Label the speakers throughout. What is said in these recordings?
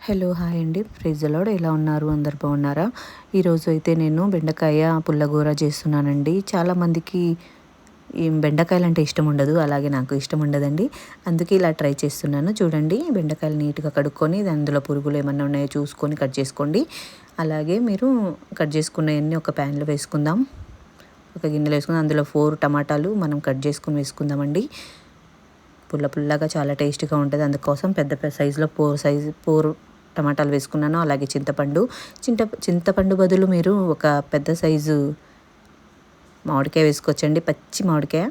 Speaker 1: Hello hi అండి, praise the lord. ఎలా ఉన్నారు? అందరు బాగున్నారా? ఈరోజు అయితే నేను బెండకాయ పుల్లగూర చేస్తున్నానండి. చాలామందికి ఈ బెండకాయలు అంటే ఇష్టం ఉండదు, అలాగే నాకు ఇష్టం ఉండదండి. అందుకే ఇలా ట్రై చేస్తున్నాను. చూడండి, బెండకాయలు నీట్గా కడుక్కొని అందులో పురుగులు ఏమన్నా ఉన్నాయో చూసుకొని కట్ చేసుకోండి. అలాగే మీరు కట్ చేసుకున్నవన్నీ ఒక ప్యాన్లో వేసుకుందాం. ఒక గిన్నెలో వేసుకుందాం. అందులో 4 టమాటాలు మనం కట్ చేసుకొని వేసుకుందామండి. పుల్లగా చాలా టేస్టీగా ఉంటుంది. అందుకోసం పెద్ద సైజులో 4 టమాటాలు వేసుకున్నాను. అలాగే చింతపండు బదులు మీరు ఒక పెద్ద సైజు మామిడికాయ వేసుకోవచ్చండి. పచ్చి మామిడికాయ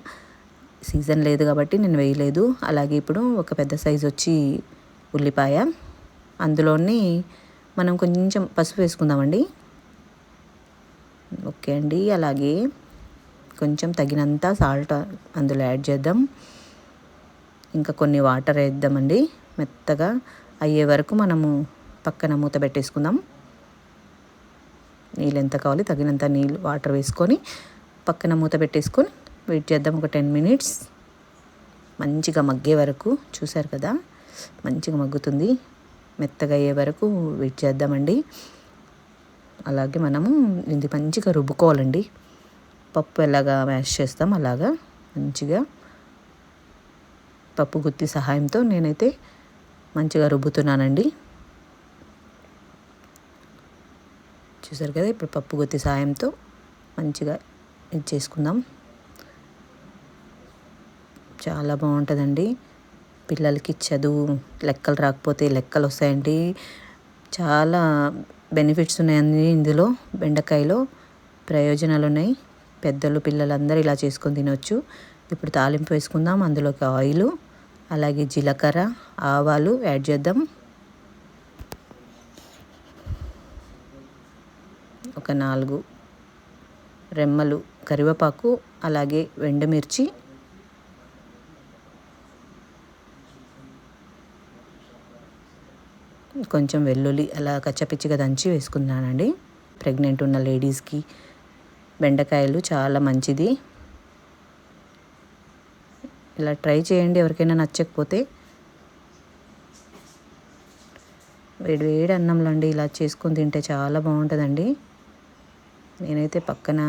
Speaker 1: సీజన్ లేదు కాబట్టి నేను వేయలేదు. అలాగే ఇప్పుడు ఒక పెద్ద సైజు వచ్చి ఉల్లిపాయ, అందులోని మనం కొంచెం పసుపు వేసుకుందామండి. ఓకే అండి. అలాగే కొంచెం తగినంత సాల్ట్ అందులో యాడ్ చేద్దాం. ఇంకా కొన్ని వాటర్ వేద్దామండి. మెత్తగా అయ్యే వరకు మనము పక్కన మూత పెట్టేసుకుందాం. నీళ్ళు ఎంత కావాలి తగినంత వాటర్ వేసుకొని పక్కన మూత పెట్టేసుకొని వెయిట్ చేద్దాం. ఒక 10 మినిట్స్ మంచిగా మగ్గే వరకు. చూసారు కదా, మంచిగా మగ్గుతుంది. మెత్తగా అయ్యే వరకు వెయిట్ చేద్దామండి. అలాగే మనము ఇది మంచిగా రుబ్బుకోవాలండి. పప్పు ఎలాగా మ్యాష్ చేస్తాం అలాగా మంచిగా పప్పు గుత్తి సహాయంతో నేనైతే మంచిగా రుబ్బుతున్నానండి. చూసారు కదా, ఇప్పుడు పప్పు గుత్తి సహాయంతో మంచిగా ఇది చేసుకుందాం. చాలా బాగుంటుందండి. పిల్లలకి చదువు లెక్కలు రాకపోతే లెక్కలు వస్తాయండి. చాలా బెనిఫిట్స్ ఉన్నాయండి ఇందులో. బెండకాయలో ప్రయోజనాలు ఉన్నాయి. పెద్దలు పిల్లలు అందరూ ఇలా చేసుకొని తినవచ్చు. ఇప్పుడు తాలింపు వేసుకుందాం. అందులోకి ఆయిల్, అలాగే జీలకర్ర, ఆవాలు యాడ్ చేద్దాం. ఒక 4 రెమ్మలు కరివేపాకు, అలాగే ఎండుమిర్చి, కొంచెం వెల్లుల్లి అలా కచ్చపిచ్చిగా దంచి వేసుకున్నానండి. ప్రెగ్నెంట్ ఉన్న లేడీస్కి బెండకాయలు చాలా మంచిది. ఇలా ట్రై చేయండి. ఎవరికైనా నచ్చకపోతే వేడి అన్నంలో అండి ఇలా చేసుకొని తింటే చాలా బాగుంటుందండి. నేనైతే పక్కన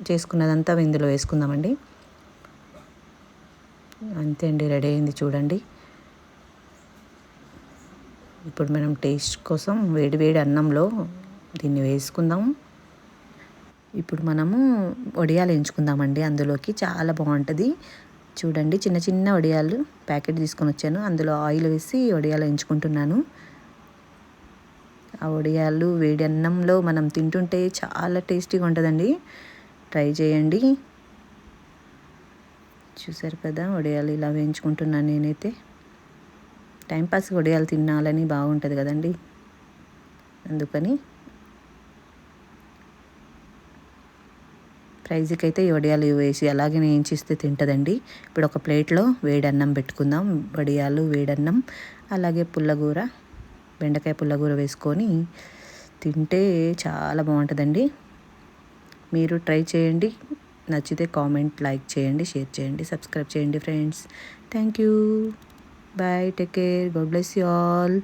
Speaker 1: చేసుకున్నదంతా ఇందులో వేసుకుందామండి. అంతే అండి, రెడీ అయింది చూడండి. ఇప్పుడు మనం టేస్ట్ కోసం వేడి అన్నంలో దీన్ని వేసుకుందాం. ఇప్పుడు మనము వడియాలు ఎంచుకుందామండి. అందులోకి చాలా బాగుంటుంది. చూడండి, చిన్న వడియాలు ప్యాకెట్ తీసుకొని వచ్చాను. అందులో ఆయిల్ వేసి వడియాలు ఎంచుకుంటున్నాను. ఆ వడియాలు వేడి అన్నంలో మనం తింటుంటే చాలా టేస్టీగా ఉంటుందండి. ట్రై చేయండి. చూసారు కదా, వడియాలు ఇలా వేయించుకుంటున్నాను నేనైతే. టైంపాస్ వడియాలు తినాలని బాగుంటుంది కదండి, అందుకని. ప్రైజ్కి అయితే ఈ వడియాలు వేసి అలాగే వేయించిస్తే తింటుందండి. ఇప్పుడు ఒక ప్లేట్లో వేడి అన్నం పెట్టుకుందాం. వడియాలు, వేడన్నం, అలాగే పుల్లగూర, బెండకాయ పుల్లగూర వేసుకొని తింటే చాలా బాగుంటుందండి. మీరు ట్రై చేయండి. నచ్చితే కామెంట్, లైక్ చేయండి, షేర్ చేయండి, సబ్స్క్రైబ్ చేయండి friends. Thank you. Bye. Take care. God bless you all.